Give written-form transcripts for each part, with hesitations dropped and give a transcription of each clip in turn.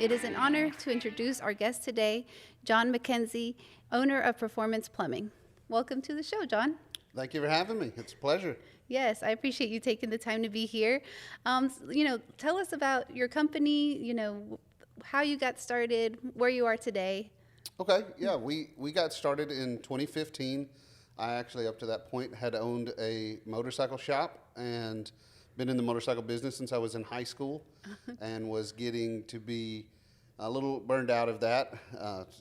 It is an honor to introduce our guest today, Jon Mackenzie, owner of Performance Plumbing. Welcome to the show, Jon. Thank you for having me. It's a pleasure. Yes, I appreciate you taking the time to be here. Tell us about your company, how you got started, where you are today. Okay, yeah, we got started in 2015. I actually, up to that point, had owned a motorcycle shop and been in the motorcycle business since I was in high school and was getting to be a little burned out of that,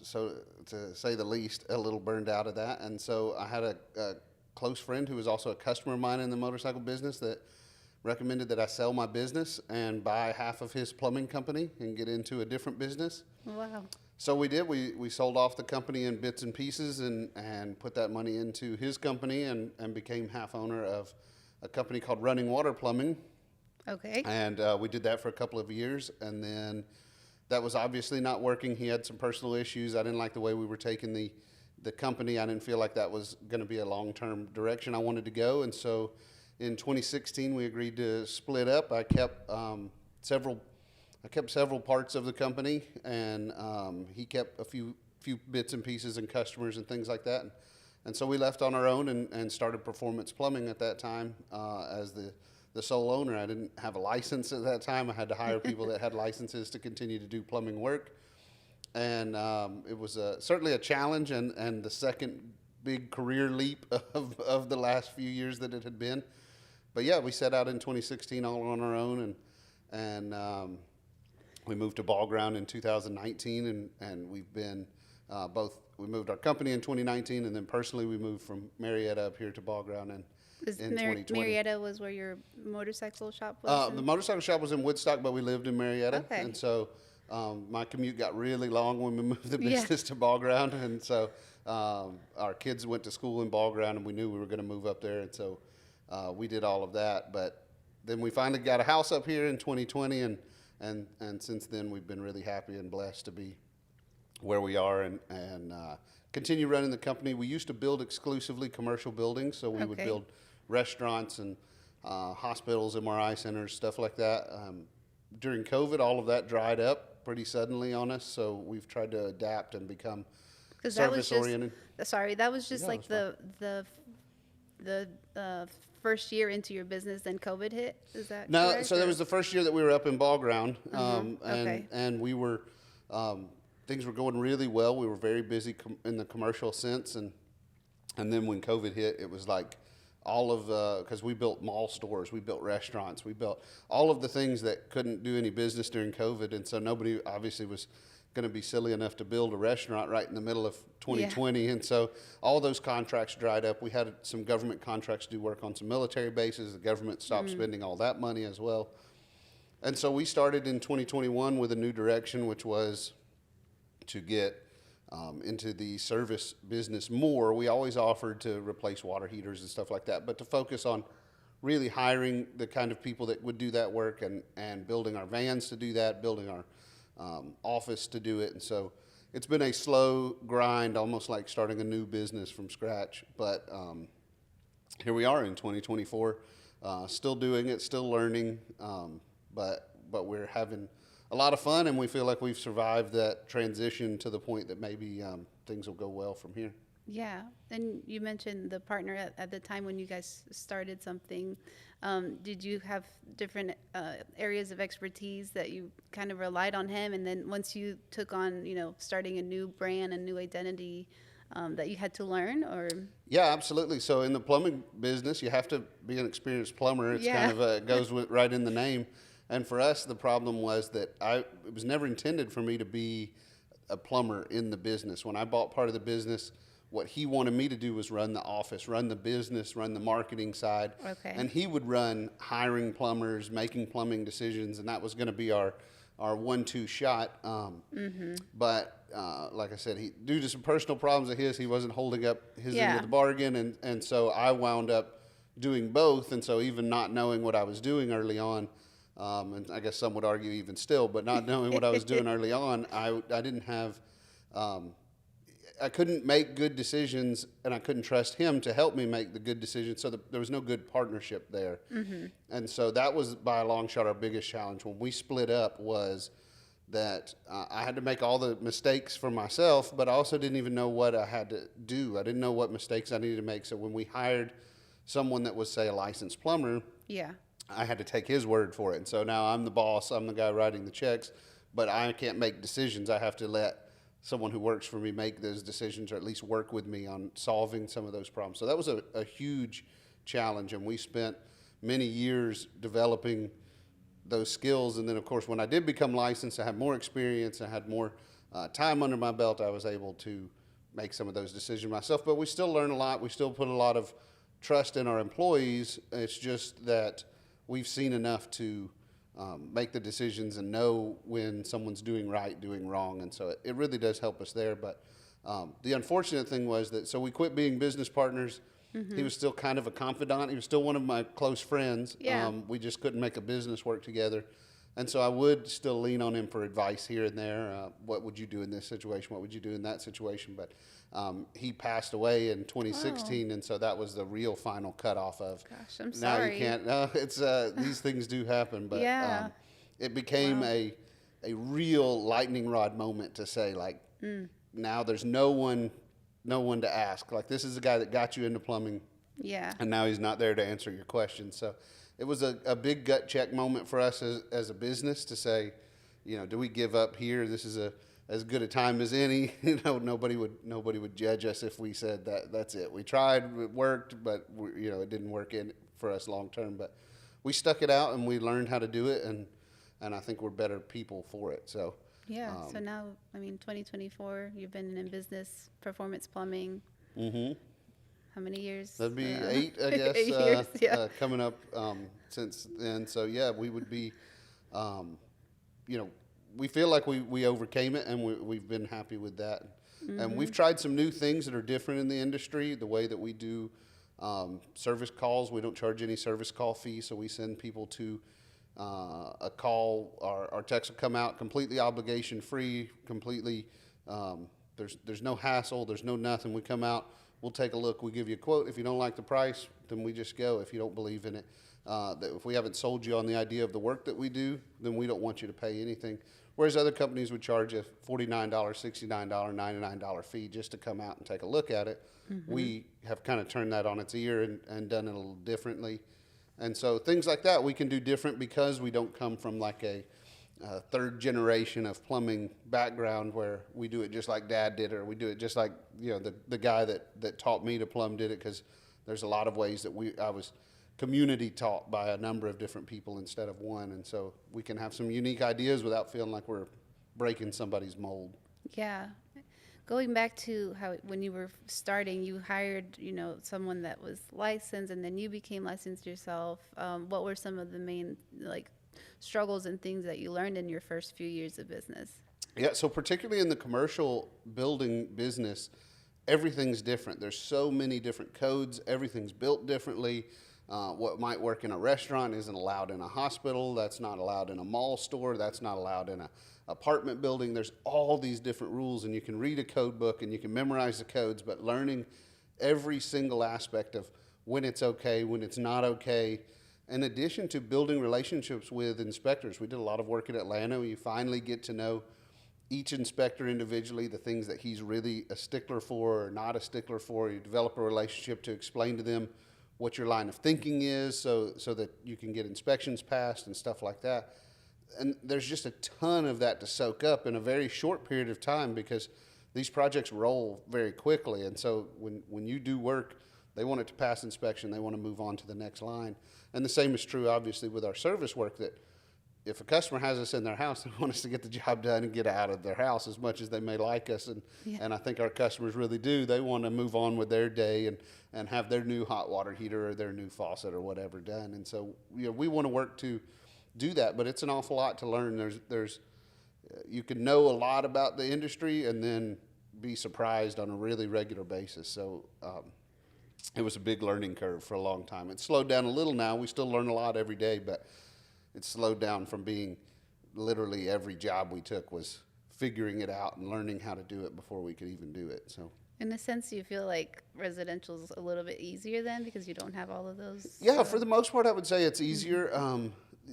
so to say the least, a little burned out of that. And so I had a close friend who was also a customer of mine in the motorcycle business that recommended that I sell my business and buy half of his plumbing company and get into a different business. Wow. So we did. We sold off the company in bits and pieces and put that money into his company and became half owner of a company called Running Water Plumbing. Okay. And we did that for a couple of years. And then that was obviously not working. He had some personal issues. I didn't like the way we were taking the company. I didn't feel like that was going to be a long-term direction I wanted to go. And so in 2016, we agreed to split up. I kept several parts of the company, and he kept a few bits and pieces and customers and things like that. And so we left on our own and started Performance Plumbing at that time as the sole owner. I didn't have a license at that time. I had to hire people that had licenses to continue to do plumbing work. And it was certainly a challenge and the second big career leap of the last few years that it had been. But yeah, we set out in 2016 all on our own, and we moved to Ball Ground in 2019, and we've been we moved our company in 2019, and then personally we moved from Marietta up here to Ball Ground in 2020. Marietta was where your motorcycle shop was? The motorcycle shop was in Woodstock, but we lived in Marietta. Okay. And so my commute got really long when we moved the business to Ball Ground. And so our kids went to school in Ball Ground, and we knew we were going to move up there. And so we did all of that. But then we finally got a house up here in 2020, and since then we've been really happy and blessed to be where we are and continue running the company. We used to build exclusively commercial buildings, so we would build restaurants and hospitals, MRI centers, stuff like that. During COVID, all of that dried up pretty suddenly on us, so we've tried to adapt and become service-oriented. That was just like the first year into your business, then COVID hit. Is that no? Correct, so that was the first year that we were up in Ball Ground, Okay. and we were things were going really well. We were very busy in the commercial sense, and then when COVID hit, it was like all of because we built mall stores, we built restaurants, we built all of the things that couldn't do any business during COVID, and so nobody obviously was going to be silly enough to build a restaurant right in the middle of 2020. And so all those contracts dried up. We had some government contracts to do work on some military bases. The government stopped spending all that money as well. And so we started in 2021 with a new direction, which was to get into the service business more. We always offered to replace water heaters and stuff like that, but to focus on really hiring the kind of people that would do that work and building our vans to do that, building our office to do it. And so it's been a slow grind, almost like starting a new business from scratch. But here we are in 2024, still doing it, still learning, but we're having a lot of fun, and we feel like we've survived that transition to the point that maybe things will go well from here. Yeah, and you mentioned the partner at the time when you guys started something. Did you have different areas of expertise that you kind of relied on him, and then once you took on, starting a new brand, a new identity, that you had to learn, or? Yeah, absolutely. So in the plumbing business, you have to be an experienced plumber. It's kind of it goes right in the name. And for us, the problem was that it was never intended for me to be a plumber in the business. When I bought part of the business, what he wanted me to do was run the office, run the business, run the marketing side. Okay. And he would run hiring plumbers, making plumbing decisions, and that was going to be our 1-2 shot. But like I said, due to some personal problems of his, he wasn't holding up his end of the bargain, and so I wound up doing both. And so even not knowing what I was doing early on, and I guess some would argue even still, but not knowing what I was doing early on, I didn't have, I couldn't make good decisions, and I couldn't trust him to help me make the good decisions, so there was no good partnership there. And so that was by a long shot our biggest challenge when we split up, was that I had to make all the mistakes for myself, but I also didn't even know what I had to do. I didn't know what mistakes I needed to make. So when we hired someone that was, say, a licensed plumber, Yeah. I had to take his word for it. And so now I'm the boss, I'm the guy writing the checks, but I can't make decisions. I have to let someone who works for me make those decisions, or at least work with me on solving some of those problems. So that was a huge challenge, and we spent many years developing those skills. And then, of course, when I did become licensed, I had more experience, I had more time under my belt. I was able to make some of those decisions myself. But we still learn a lot. We still put a lot of trust in our employees. It's just that we've seen enough to make the decisions and know when someone's doing right, doing wrong. And so it really does help us there. But the unfortunate thing was that, so we quit being business partners. He was still kind of a confidant. He was still one of my close friends. Yeah. We just couldn't make a business work together. And so I would still lean on him for advice here and there. What would you do in this situation? What would you do in that situation? But he passed away in 2016, and so that was the real final cutoff of. Gosh, I'm Now sorry. you can't. It's these things do happen, but Yeah. it became a real lightning rod moment to say, like, now there's no one to ask. Like, this is the guy that got you into plumbing, Yeah. and now he's not there to answer your questions. So it was a big gut check moment for us as a business to say, do we give up here? This is as good a time as any. Nobody would judge us if we said that's it. We tried, it worked, but it didn't work for us long term. But we stuck it out, and we learned how to do it, and I think we're better people for it. So. Yeah. So now, 2024, you've been in business, performance plumbing. Mm-hmm. How many years? That'd be 8, I guess, 8 years, yeah. coming up since then. So, yeah, we would be, we feel like we overcame it, and we've been happy with that. And we've tried some new things that are different in the industry, the way that we do service calls. We don't charge any service call fee, so we send people to a call. Our techs will come out completely obligation free, completely. There's no hassle. There's no nothing. We come out. We'll take a look. We give you a quote. If you don't like the price, then we just go. If you don't believe in it, that if we haven't sold you on the idea of the work that we do, then we don't want you to pay anything. Whereas other companies would charge a $49, $69, $99 fee just to come out and take a look at it. We have kind of turned that on its ear and done it a little differently. And so things like that we can do different because we don't come from like a third generation of plumbing background where we do it just like Dad did, or we do it just like the guy that taught me to plumb did it, because there's a lot of ways that I was community taught by a number of different people instead of one, and so we can have some unique ideas without feeling like we're breaking somebody's mold. Yeah. Going back to how when you were starting, you hired, someone that was licensed, and then you became licensed yourself. What were some of the main struggles and things that you learned in your first few years of business? Yeah, so particularly in the commercial building business, everything's different. There's so many different codes. Everything's built differently. What might work in a restaurant isn't allowed in a hospital. That's not allowed in a mall store. That's not allowed in an apartment building. There's all these different rules, and you can read a code book and you can memorize the codes, but learning every single aspect of when it's okay, when it's not okay, in addition to building relationships with inspectors. We did a lot of work in Atlanta. You finally get to know each inspector individually, the things that he's really a stickler for or not a stickler for. You develop a relationship to explain to them what your line of thinking is so that you can get inspections passed and stuff like that. And there's just a ton of that to soak up in a very short period of time, because these projects roll very quickly. And so when you do work, they want it to pass inspection. They want to move on to the next line. And the same is true, obviously, with our service work, that if a customer has us in their house, they want us to get the job done and get out of their house as much as they may like us. And I think our customers really do. They want to move on with their day and have their new hot water heater or their new faucet or whatever done. And so we want to work to do that, but it's an awful lot to learn. There's you can know a lot about the industry and then be surprised on a really regular basis. So it was a big learning curve for a long time. It's slowed down a little now. We still learn a lot every day, but it's slowed down from being literally every job we took was figuring it out and learning how to do it before we could even do it. So in a sense, you feel like residential's a little bit easier then because you don't have all of those? Yeah, for the most part, I would say it's easier.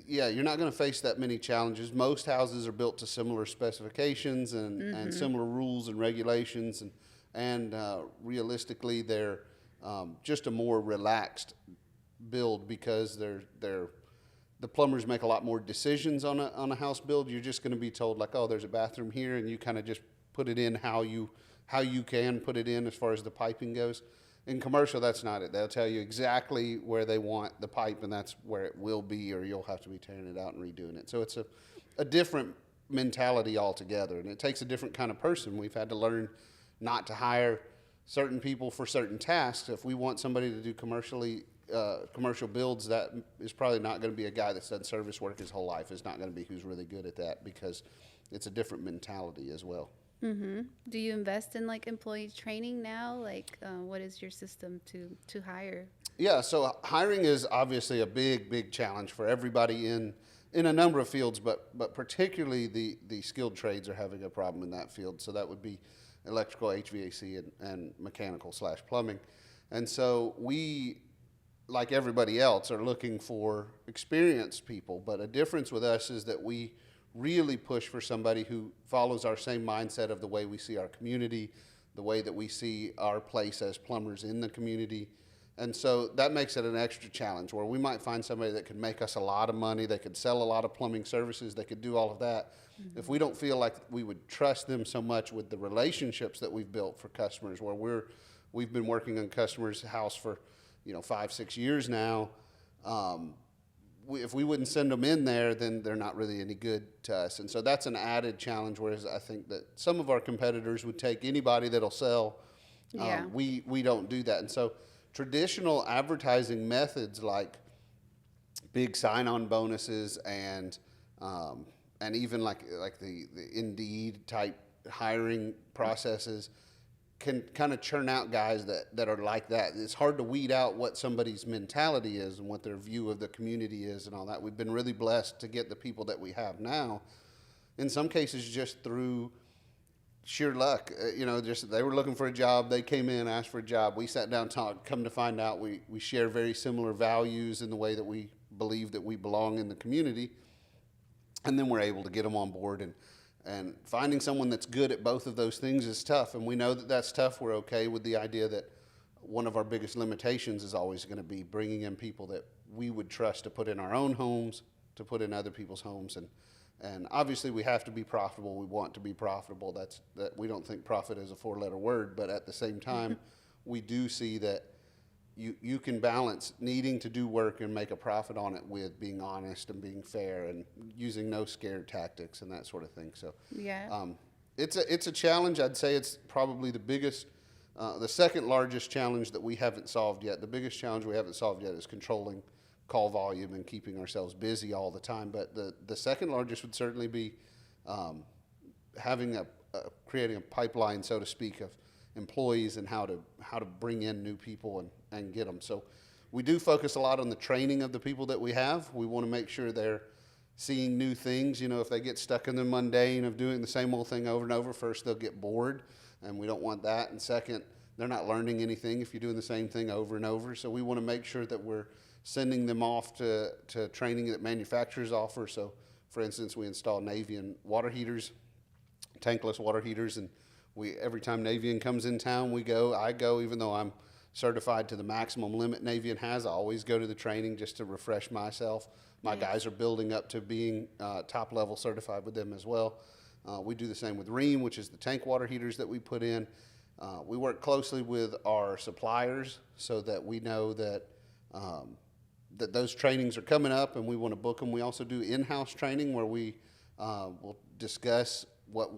Yeah, you're not going to face that many challenges. Most houses are built to similar specifications and similar rules and regulations, and realistically, they're just a more relaxed build because the plumbers make a lot more decisions on a house build. You're just going to be told like, oh, there's a bathroom here, and you kind of just put it in how you can put it in as far as the piping goes. In commercial, that's not it. They'll tell you exactly where they want the pipe, and that's where it will be, or you'll have to be tearing it out and redoing it. So it's a different mentality altogether, and it takes a different kind of person. We've had to learn not to hire certain people for certain tasks. If we want somebody to do commercial builds, that is probably not going to be a guy that's done service work his whole life. It's not going to be who's really good at that, because it's a different mentality as well. Do you invest in like employee training now? Like, what is your system to hire? Yeah, so hiring is obviously a big challenge for everybody in a number of fields, but particularly the skilled trades are having a problem in that field. So that would be electrical, HVAC, and mechanical/plumbing. And so we, like everybody else, are looking for experienced people. But a difference with us is that we really push for somebody who follows our same mindset of the way we see our community, the way that we see our place as plumbers in the community. And so that makes it an extra challenge, where we might find somebody that could make us a lot of money, they could sell a lot of plumbing services, they could do all of that. If we don't feel like we would trust them so much with the relationships that we've built for customers, where we've been working on customers' house for 5-6 years now, if we wouldn't send them in there, then they're not really any good to us. And so that's an added challenge, whereas I think that some of our competitors would take anybody that'll sell. Yeah. We don't do that. And so traditional advertising methods like big sign-on bonuses and even like the Indeed type hiring processes can kind of churn out guys that are like that. It's hard to weed out what somebody's mentality is and what their view of the community is and all that. We've been really blessed to get the people that we have now, in some cases just through sheer luck. Just they were looking for a job, they came in, asked for a job, we sat down, talked, come to find out we share very similar values in the way that we believe that we belong in the community, and then we're able to get them on board. And finding someone that's good at both of those things is tough, and we know that that's tough. We're okay with the idea that one of our biggest limitations is always going to be bringing in people that we would trust to put in our own homes, to put in other people's homes, and obviously we have to be profitable. We want to be profitable. That we don't think profit is a 4-letter word, but at the same time, we do see that you can balance needing to do work and make a profit on it with being honest and being fair and using no scare tactics and that sort of thing. So Yeah. it's a challenge. I'd say it's probably the second largest challenge that we haven't solved yet. The biggest challenge we haven't solved yet is controlling call volume and keeping ourselves busy all the time. But the second largest would certainly be creating a pipeline, so to speak, of employees and how to bring in new people and get them. So we do focus a lot on the training of the people that we have. We want to make sure they're seeing new things. If they get stuck in the mundane of doing the same old thing over and over, first they'll get bored, and we don't want that. And second, they're not learning anything if you're doing the same thing over and over. So we want to make sure that we're sending them off to training that manufacturers offer. So for instance, we install Navien water heaters, tankless water heaters, and every time Navien comes in town, I go, even though I'm certified to the maximum limit Navien has, I always go to the training just to refresh myself. My guys are building up to being top level certified with them as well. We do the same with Rheem, which is the tank water heaters that we put in. We work closely with our suppliers so that we know that those trainings are coming up and we want to book them. We also do in-house training where we will discuss what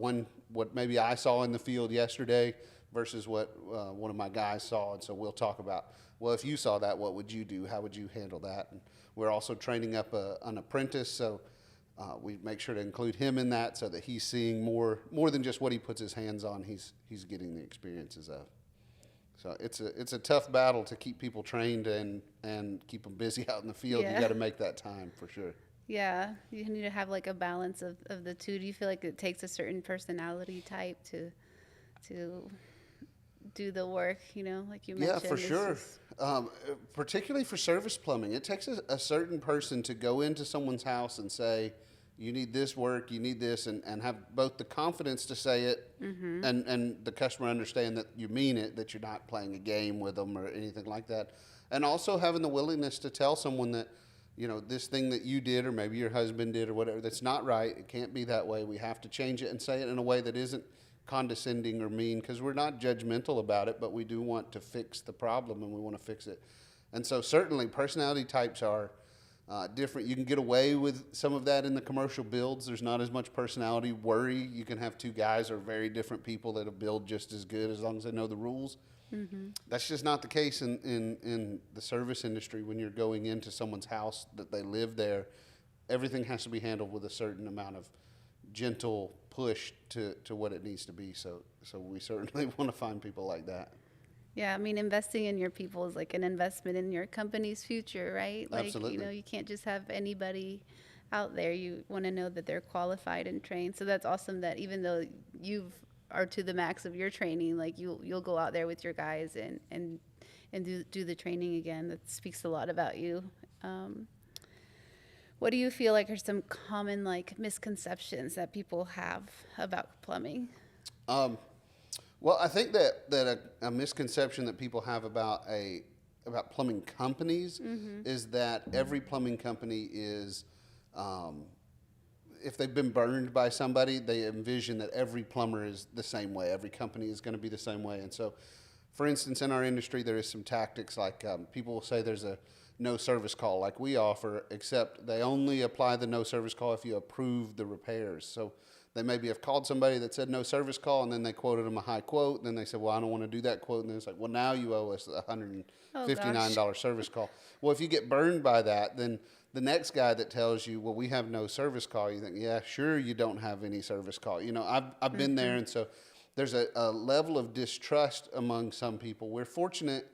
maybe I saw in the field yesterday versus what one of my guys saw. And so we'll talk about, well, if you saw that, what would you do? How would you handle that? And we're also training up an apprentice, so we make sure to include him in that so that he's seeing more than just what he puts his hands on. He's getting the experiences of. So it's a tough battle to keep people trained and keep them busy out in the field. Yeah. You got to make that time for sure. Yeah, you need to have like a balance of the two. Do you feel like it takes a certain personality type to do the work, like you Yeah, mentioned. for sure. Particularly for service plumbing, it takes a certain person to go into someone's house and say, you need this work, you need this, and have both the confidence to say it, and the customer understand that you mean it, that you're not playing a game with them or anything like that. And also having the willingness to tell someone that, this thing that you did or maybe your husband did or whatever, that's not right. It can't be that way. We have to change it and say it in a way that isn't condescending or mean, because we're not judgmental about it, but we do want to fix the problem and we want to fix it. And so certainly personality types are different. You can get away with some of that in the commercial builds. There's not as much personality worry. You can have two guys or very different people that'll build just as good as long as they know the rules. That's just not the case in the service industry. When you're going into someone's house that they live there, everything has to be handled with a certain amount of gentle push to what it needs to be. So we certainly want to find people like that. Yeah, I mean, investing in your people is like an investment in your company's future, right? Like, Absolutely. you can't just have anybody out there. You want to know that they're qualified and trained. So that's awesome that even though you are to the max of your training, like you'll go out there with your guys and do the training again. That speaks a lot about you. What do you feel like are some common like misconceptions that people have about plumbing? Well, I think that a misconception that people have about plumbing companies is that every plumbing company is, if they've been burned by somebody, they envision that every plumber is the same way. Every company is going to be the same way. And so, for instance, in our industry, there is some tactics like people will say there's a no service call like we offer, except they only apply the no service call if you approve the repairs. So they maybe have called somebody that said no service call, and then they quoted them a high quote, and then they said, well, I don't want to do that quote. And then it's like, well, now you owe us a $159 service call. Well, if you get burned by that, then the next guy that tells you, well, we have no service call, you think, yeah, sure, you don't have any service call. I've been there, and so there's a level of distrust among some people. We're fortunate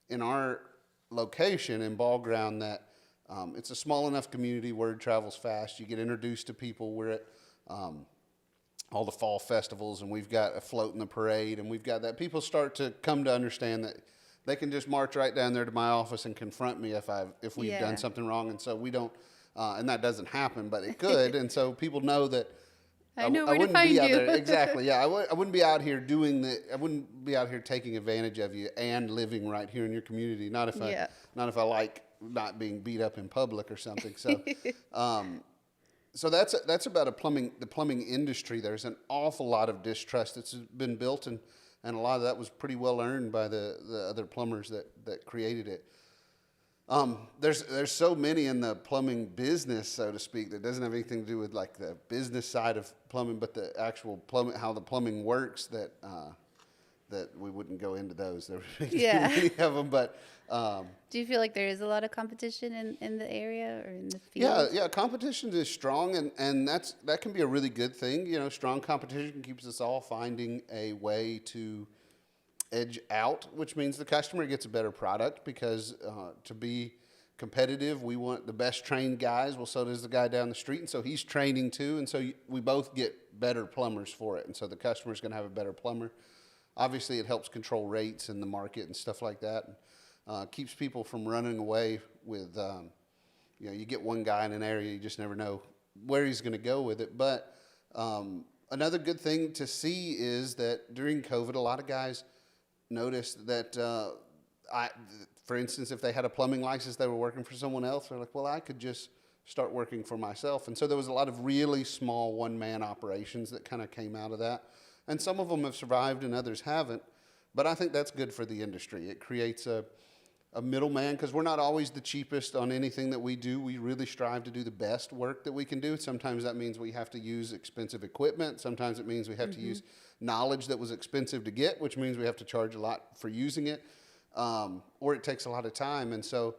in our location in Ball Ground that it's a small enough community, word travels fast. You get introduced to people. We're at all the fall festivals, and we've got a float in the parade, and we've got that. People start to come to understand that they can just march right down there to my office and confront me if we've done something wrong. And so we don't, and that doesn't happen, but it could. And so people know that I know where to find be out you. there. Exactly. Yeah, I wouldn't be out here I wouldn't be out here taking advantage of you and living right here in your community. Not if I like not being beat up in public or something. So, so that's about the plumbing industry. There's an awful lot of distrust that's been built, and a lot of that was pretty well earned by the other plumbers that created it. There's so many in the plumbing business, so to speak, that doesn't have anything to do with like the business side of plumbing, but the actual plumbing, how the plumbing works, that we wouldn't go into those. There would be too many of them, but. Do you feel like there is a lot of competition in the area or in the field? Yeah, competition is strong, and that can be a really good thing. Strong competition keeps us all finding a way to edge out, which means the customer gets a better product, because to be competitive, we want the best trained guys. Well, so does the guy down the street, and so he's training too, and so we both get better plumbers for it, and so the customer's going to have a better plumber. Obviously, it helps control rates in the market and stuff like that. Keeps people from running away with, you get one guy in an area, you just never know where he's going to go with it. But another good thing to see is that during COVID, a lot of guys noticed that, for instance, if they had a plumbing license, they were working for someone else. They're like, well, I could just start working for myself. And so there was a lot of really small one-man operations that kind of came out of that. And some of them have survived and others haven't. But I think that's good for the industry. It creates a middleman, because we're not always the cheapest on anything that we do. We really strive to do the best work that we can do. Sometimes that means we have to use expensive equipment. Sometimes it means we have to use knowledge that was expensive to get, which means we have to charge a lot for using it, or it takes a lot of time. And so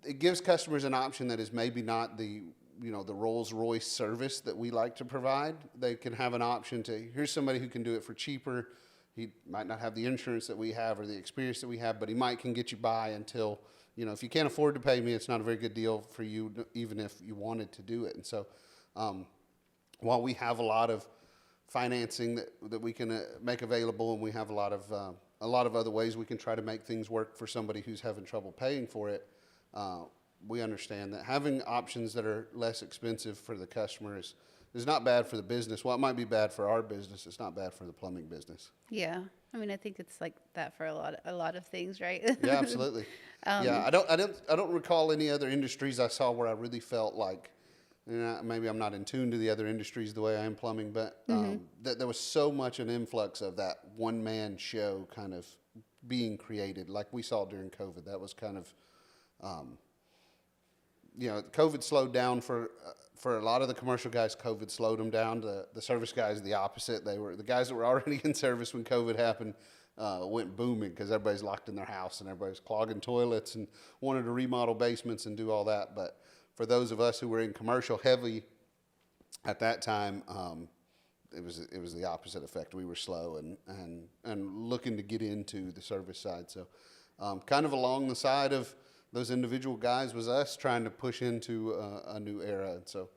it gives customers an option that is maybe not the Rolls-Royce service that we like to provide. They can have an option to, here's somebody who can do it for cheaper. He might not have the insurance that we have or the experience that we have, but he can get you by until, if you can't afford to pay me, it's not a very good deal for you, even if you wanted to do it. And so while we have a lot of financing that we can make available, and we have a lot of other ways we can try to make things work for somebody who's having trouble paying for it. We understand that having options that are less expensive for the customer is not bad for the business. Well, it might be bad for our business. It's not bad for the plumbing business. Yeah. I mean, I think it's like that for a lot of things, right? Yeah, absolutely. Yeah, I don't recall any other industries I saw where I really felt like, maybe I'm not in tune to the other industries the way I am plumbing, but that there was so much an influx of that one man show kind of being created, like we saw during COVID. That was kind of, COVID slowed down for a lot of the commercial guys. COVID slowed them down. The service guys, the opposite. They were the guys that were already in service when COVID happened. Went booming because everybody's locked in their house and everybody's clogging toilets and wanted to remodel basements and do all that. But for those of us who were in commercial heavy at that time, it was the opposite effect. We were slow and looking to get into the service side. So kind of along the side of those individual guys was us trying to push into a new era. And so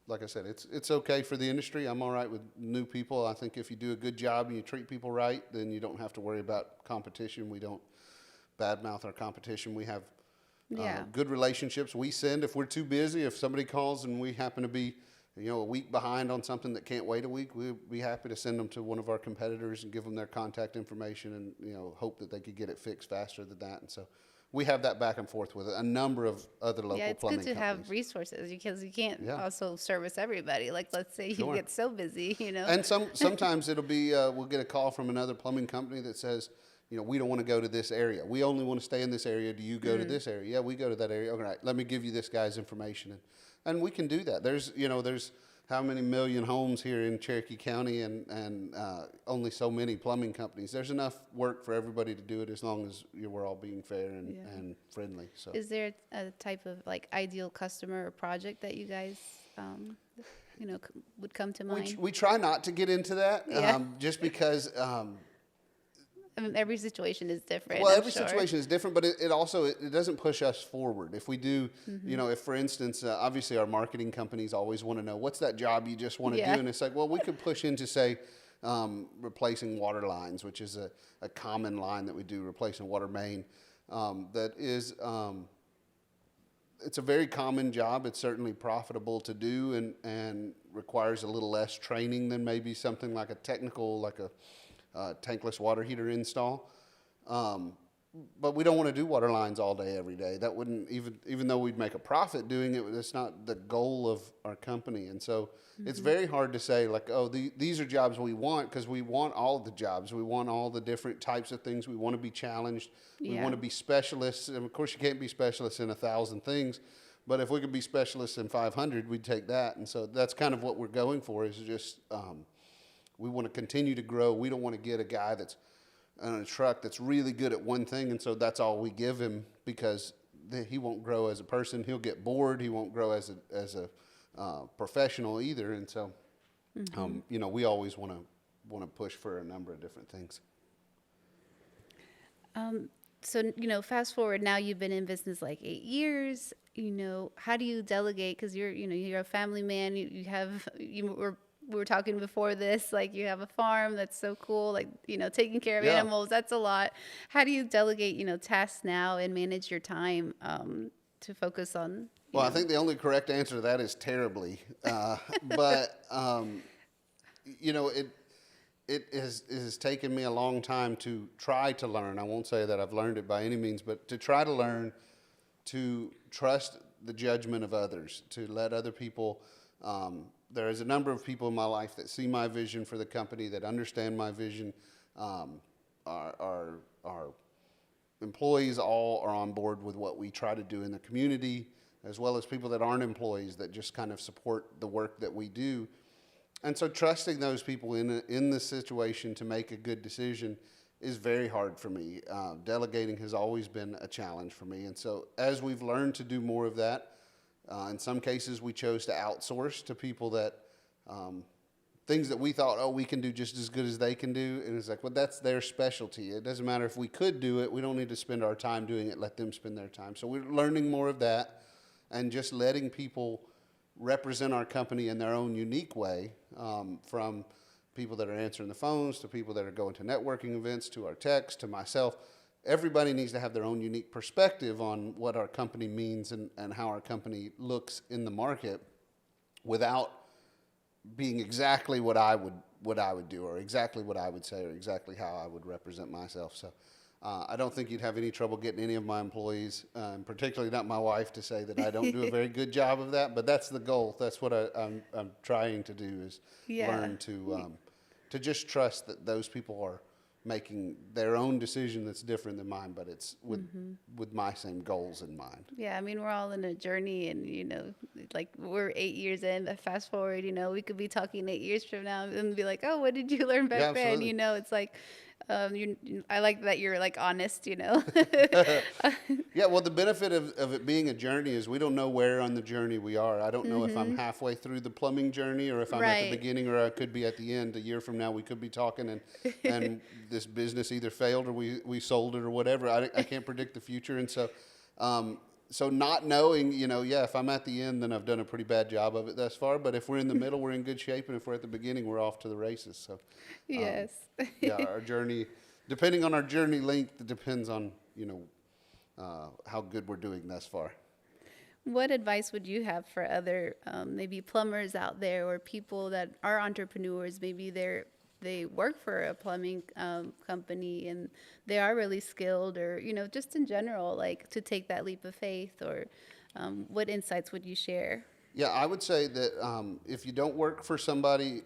like I said, it's okay for the industry. I'm all right with new people. I think if you do a good job and you treat people right, then you don't have to worry about competition. We don't badmouth our competition. We have good relationships. We send, if we're too busy, if somebody calls and we happen to be a week behind on something that can't wait a week, we'd be happy to send them to one of our competitors and give them their contact information and hope that they could get it fixed faster than that. And so we have that back and forth with a number of other local plumbing companies. Yeah, it's good to have resources because you can't also service everybody. Like, let's say you get so busy, And sometimes it'll be, we'll get a call from another plumbing company that says, we don't want to go to this area. We only want to stay in this area. Do you go to this area? Yeah, we go to that area. All right, let me give you this guy's information. And we can do that. There's how many million homes here in Cherokee County and only so many plumbing companies. There's enough work for everybody to do it as long as we're all being fair and friendly. So, is there a type of like ideal customer or project that you guys, would come to mind? We try not to get into that just because... I mean, every situation is different. Well, every situation is different, but it also doesn't push us forward. If we do, if for instance, obviously our marketing companies always want to know what's that job you just want to do, and it's like, well, we could push into say replacing water lines, which is a common line that we do, replacing water main. That is, it's a very common job. It's certainly profitable to do and requires a little less training than maybe something like a technical, like a tankless water heater install. But we don't want to do water lines all day, every day. That wouldn't, even though we'd make a profit doing it, it's not the goal of our company. And so it's very hard to say like, oh, these are jobs we want, because we want all of the jobs. We want all the different types of things. We want to be challenged. We want to be specialists. And of course you can't be specialists in 1,000 things, but if we could be specialists in 500, we'd take that. And so that's kind of what we're going for, is just, we want to continue to grow. We don't want to get a guy that's on a truck that's really good at one thing, and so that's all we give him, because he won't grow as a person. He'll get bored. He won't grow as a professional either. And so, we always want to push for a number of different things. So, fast forward now, you've been in business like 8 years. How do you delegate? Because you're a family man. We were talking before this, like you have a farm that's so cool, like, taking care of animals, that's a lot. How do you delegate, tasks now and manage your time to focus on? Well, I think the only correct answer to that is terribly. But, it has taken me a long time to try to learn. I won't say that I've learned it by any means, but to try to learn to trust the judgment of others, to let other people... there is a number of people in my life that see my vision for the company, that understand my vision. Our employees all are on board with what we try to do in the community, as well as people that aren't employees that just kind of support the work that we do. And so trusting those people in the situation to make a good decision is very hard for me. Delegating has always been a challenge for me. And so as we've learned to do more of that, in some cases, we chose to outsource to people that things that we thought, we can do just as good as they can do. And it's like, well, that's their specialty. It doesn't matter if we could do it. We don't need to spend our time doing it. Let them spend their time. So we're learning more of that and just letting people represent our company in their own unique way, from people that are answering the phones to people that are going to networking events to our techs to myself. Everybody needs to have their own unique perspective on what our company means and how our company looks in the market without being exactly what I would do or exactly what I would say or exactly how I would represent myself. So I don't think you'd have any trouble getting any of my employees, particularly not my wife, to say that I don't do a very good job of that. But that's the goal. That's what I'm trying to do, is learn to just trust that those people are making their own decision that's different than mine, but it's with my same goals in mind. Yeah, I mean, we're all in a journey, and like we're 8 years in. But fast forward, we could be talking 8 years from now and be like, "Oh, what did you learn Yeah, back then?" absolutely. It's like, I like that you're like honest. Yeah, well, the benefit of it being a journey is we don't know where on the journey we are. I don't know if I'm halfway through the plumbing journey or if I'm at the Right. beginning or I could be at the end. A year from now, we could be talking and this business either failed or we sold it or whatever. I can't predict the future. And so not knowing, if I'm at the end, then I've done a pretty bad job of it thus far. But if we're in the middle, we're in good shape. And if we're at the beginning, we're off to the races. So, Yes. yeah, our journey, depending on our journey length, it depends on, how good we're doing thus far. What advice would you have for other maybe plumbers out there or people that are entrepreneurs? Maybe they work for a plumbing company and they are really skilled, or just in general, like to take that leap of faith, or what insights would you share? Yeah, I would say that if you work for somebody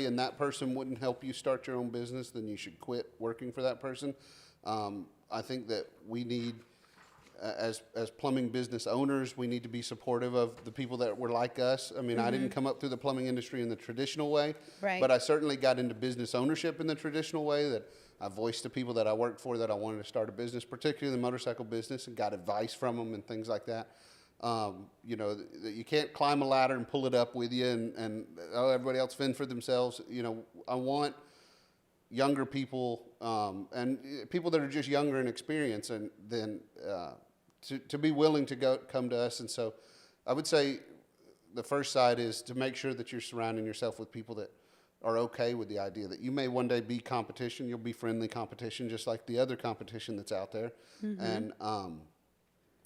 and that person wouldn't help you start your own business, then you should quit working for that person. I think that we need, as plumbing business owners, we need to be supportive of the people that were like us. I mean, I didn't come up through the plumbing industry in the traditional way, Right. but I certainly got into business ownership in the traditional way, that I voiced to people that I worked for that I wanted to start a business, particularly the motorcycle business, and got advice from them and things like that. You can't climb a ladder and pull it up with you and everybody else fend for themselves. I want younger people and people that are just younger in experience and then to be willing to come to us. And so I would say the first side is to make sure that you're surrounding yourself with people that are okay with the idea that you may one day be competition. You'll be friendly competition, just like the other competition that's out there.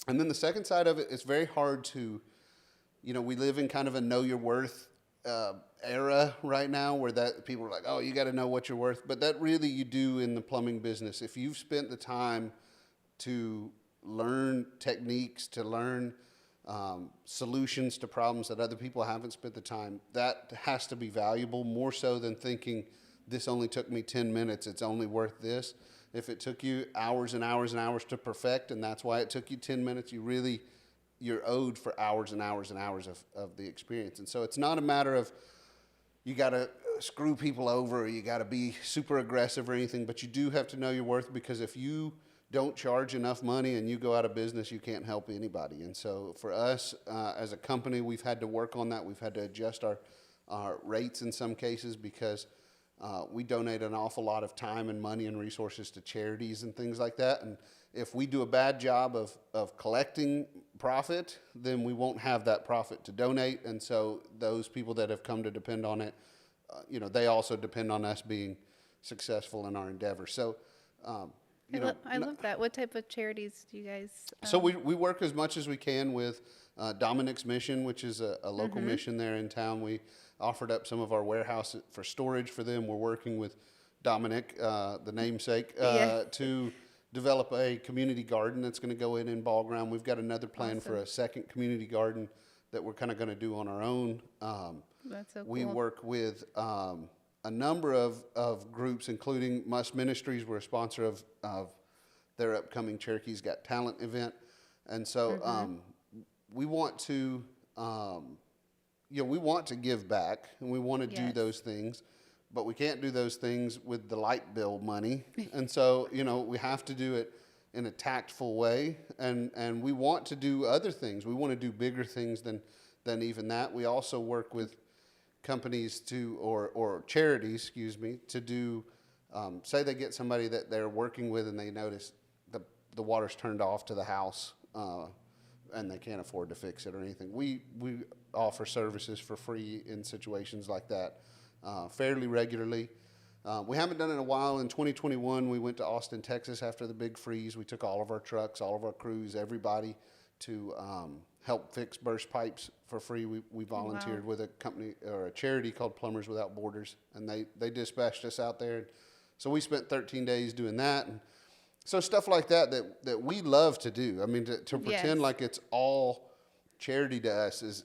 And then the second side of it, it's very hard to, we live in kind of a know your worth era right now, where that people are like, oh, you got to know what you're worth. But that really you do in the plumbing business. If you've spent the time to learn techniques, to learn solutions to problems that other people haven't spent the time, that has to be valuable, more so than thinking this only took me 10 minutes, it's only worth this. If it took you hours and hours and hours to perfect, and that's why it took you 10 minutes, you're owed for hours and hours and hours of the experience. And so it's not a matter of you got to screw people over or you got to be super aggressive or anything, but you do have to know your worth, because if you don't charge enough money and you go out of business, you can't help anybody. And so for us, as a company, we've had to work on that. We've had to adjust our rates in some cases, because we donate an awful lot of time and money and resources to charities and things like that. And if we do a bad job of collecting profit, then we won't have that profit to donate. And so those people that have come to depend on it, they also depend on us being successful in our endeavor. So, I love that. What type of charities do you guys? So we work as much as we can with Dominic's Mission, which is a local mission there in town. We offered up some of our warehouse for storage for them. We're working with Dominic, the namesake, to develop a community garden that's going to go in Ball Ground. We've got another plan for a second community garden that we're kind of going to do on our own. That's so cool. We work with a number of groups, including Must Ministries. We're a sponsor of their upcoming Cherokee's Got Talent event. And so we want to, we want to give back, and we want to do those things, but we can't do those things with the light bill money. And so, we have to do it in a tactful way, and we want to do other things. We want to do bigger things than even that. We also work with companies or charities, to do, say they get somebody that they're working with and they notice the water's turned off to the house, and they can't afford to fix it or anything. We offer services for free in situations like that fairly regularly. We haven't done it in a while. In 2021, we went to Austin, Texas after the big freeze. We took all of our trucks, all of our crews, everybody to help fix burst pipes for free. We volunteered with a company or a charity called Plumbers Without Borders, and they dispatched us out there. So we spent 13 days doing that. And so stuff like that we love to do. I mean, to pretend like it's all charity to us is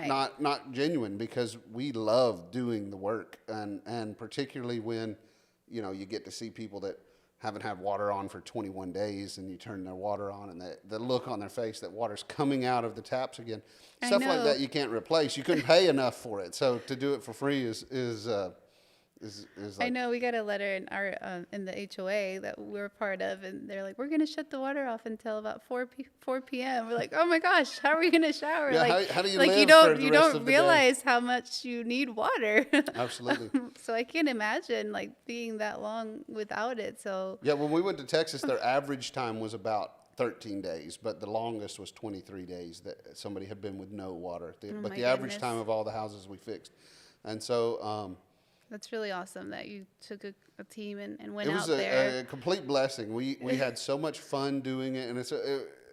not genuine, because we love doing the work, and particularly when, you know, you get to see people that haven't had water on for 21 days and you turn their water on and the look on their face that water's coming out of the taps again. Stuff like that you can't replace. You couldn't pay enough for it. So to do it for free is like, I know we got a letter in our in the HOA that we're part of, and they're like, we're going to shut the water off until about 4 p.m. We're like, oh my gosh, how are we going to shower? Yeah, like, how do you like live you for the you rest don't of the realize how much you need water. Absolutely. So I can't imagine like being that long without it. So yeah, when we went to Texas, their average time was about 13 days, but the longest was 23 days that somebody had been with no water. But the average time of all the houses we fixed. And so that's really awesome that you took a team and went out there. there. It was a complete blessing. We had so much fun doing it, and I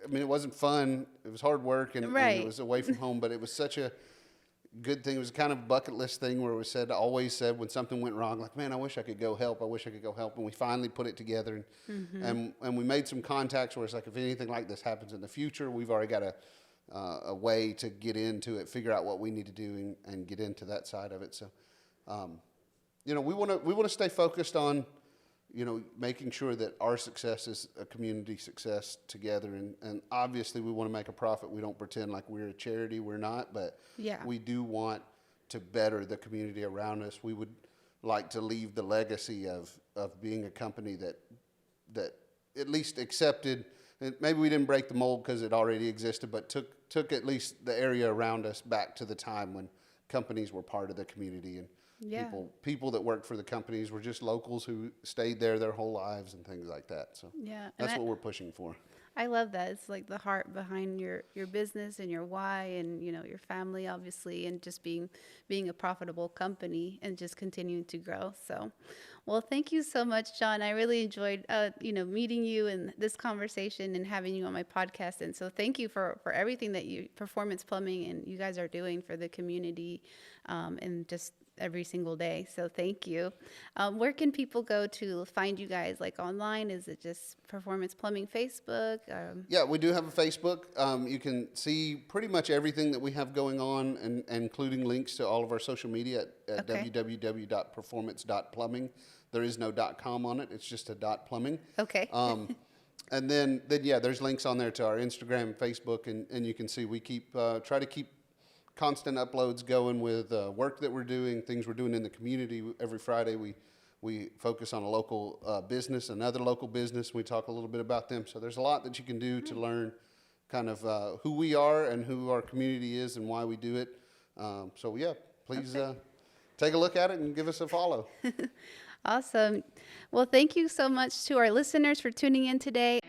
mean, it wasn't fun. It was hard work, and it was away from home, but it was such a good thing. It was kind of a bucket list thing where we always said when something went wrong, like, man, I wish I could go help. I wish I could go help. And we finally put it together, and we made some contacts where it's like, if anything like this happens in the future, we've already got a way to get into it, figure out what we need to do, and get into that side of it. So. You know, we want to stay focused on, you know, making sure that our success is a community success together, and obviously we want to make a profit. We don't pretend like we're a charity. We're not, but we do want to better the community around us. We would like to leave the legacy of being a company that at least accepted. And maybe we didn't break the mold because it already existed, but took at least the area around us back to the time when companies were part of the community, and people that worked for the companies were just locals who stayed there their whole lives and things like that. So that's what we're pushing for. I love that. It's like the heart behind your business and your why, and, you know, your family, obviously, and just being a profitable company and just continuing to grow. So, well, thank you so much, Jon. I really enjoyed, meeting you and this conversation and having you on my podcast. And so thank you for everything that Performance Plumbing and you guys are doing for the community, and just every single day. So thank you. Where can people go to find you guys, like online? Is it just Performance Plumbing Facebook? Yeah, we do have a Facebook. You can see pretty much everything that we have going on, and including links to all of our social media at www.performance.plumbing. There is no .com on it. It's just a .plumbing. Okay. And then there's links on there to our Instagram, Facebook, and you can see we try to keep constant uploads going with work that we're doing, things we're doing in the community. Every Friday we focus on a local business, another local business. We talk a little bit about them. So there's a lot that you can do to learn kind of who we are and who our community is and why we do it. Please take a look at it and give us a follow. Awesome. Well, thank you so much to our listeners for tuning in today.